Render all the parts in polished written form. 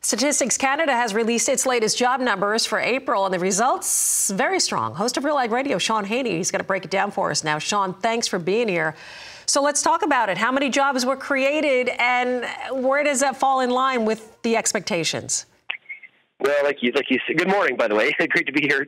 Statistics Canada has released its latest job numbers for April, and the results very strong. Host of Real Ag Radio, Shaun Haney, he's going to break it down for us now. Shaun, thanks for being here. So let's talk about it. How many jobs were created, and where does that fall in line with the expectations? Well, like you said, good morning, by the way. Great to be here.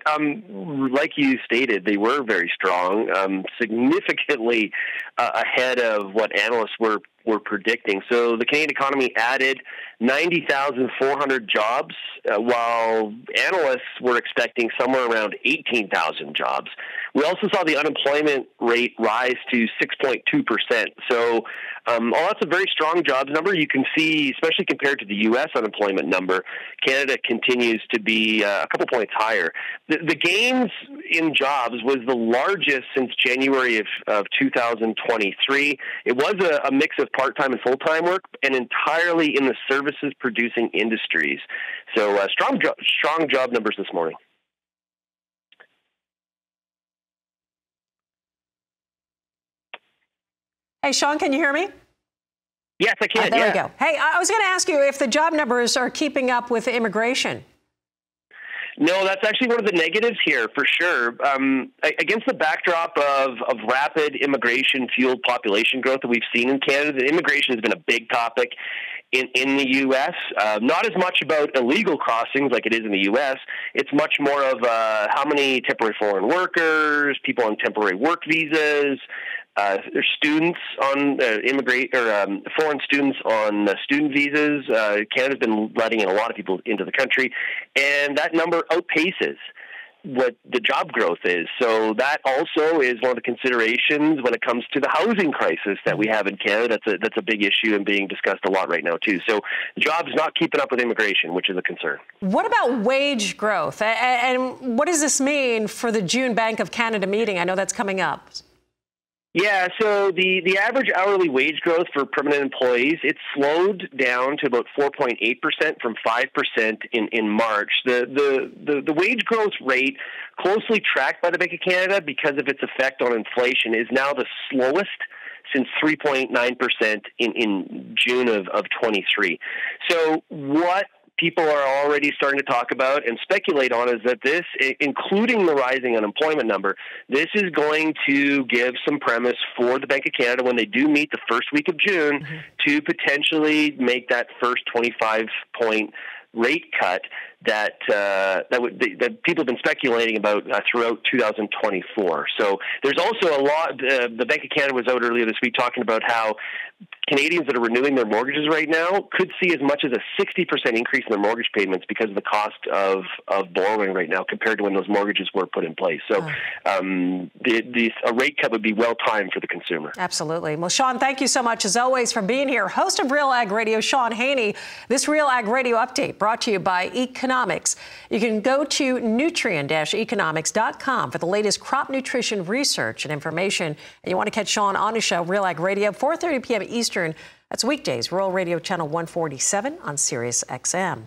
Like you stated, they were very strong, significantly ahead of what analysts were predicting. So the Canadian economy added 90,400 jobs, while analysts were expecting somewhere around 18,000 jobs. We also saw the unemployment rate rise to 6.2%. So while that's a very strong jobs number, you can see, especially compared to the U.S. unemployment number, Canada continues to be a couple points higher. The gains in jobs was the largest since January of 2023. It was a mix of part-time and full-time work, and entirely in the services-producing industries. So strong job numbers this morning. Hey, Shaun, can you hear me? Yes, I can. There we go. Hey, I was going to ask you if the job numbers are keeping up with immigration. No, that's actually one of the negatives here, for sure. Against the backdrop of rapid immigration-fueled population growth that we've seen in Canada, immigration has been a big topic in the U.S. Not as much about illegal crossings like it is in the U.S. It's much more of how many temporary foreign workers, people on temporary work visas, there's students on foreign students on student visas. Canada's been letting in a lot of people into the country, and that number outpaces what the job growth is. So that also is one of the considerations when it comes to the housing crisis that we have in Canada. That's a big issue and being discussed a lot right now too. So jobs not keeping up with immigration, which is a concern. What about wage growth? And what does this mean for the June Bank of Canada meeting? I know that's coming up. Yeah, so the average hourly wage growth for permanent employees, it slowed down to about 4.8% from 5% in March. The wage growth rate, closely tracked by the Bank of Canada because of its effect on inflation, is now the slowest since 3.9% in June of 23. So what people are already starting to talk about and speculate on is that this, including the rising unemployment number, this is going to give some premise for the Bank of Canada when they do meet the first week of June to potentially make that first 25-point rate cut that people have been speculating about throughout 2024. So there's also a lot. The Bank of Canada was out earlier this week talking about how Canadians that are renewing their mortgages right now could see as much as a 60% increase in their mortgage payments because of the cost of borrowing right now compared to when those mortgages were put in place. So a rate cut would be well timed for the consumer. Absolutely. Well, Shaun, thank you so much as always for being here. Host of Real Ag Radio, Shaun Haney. This Real Ag Radio update brought to you by Economics. You can go to nutrient-economics.com for the latest crop nutrition research and information. And you want to catch Shaun on his show, Real Ag Radio, 4:30 p.m. Eastern. That's weekdays, Rural Radio Channel 147 on Sirius XM.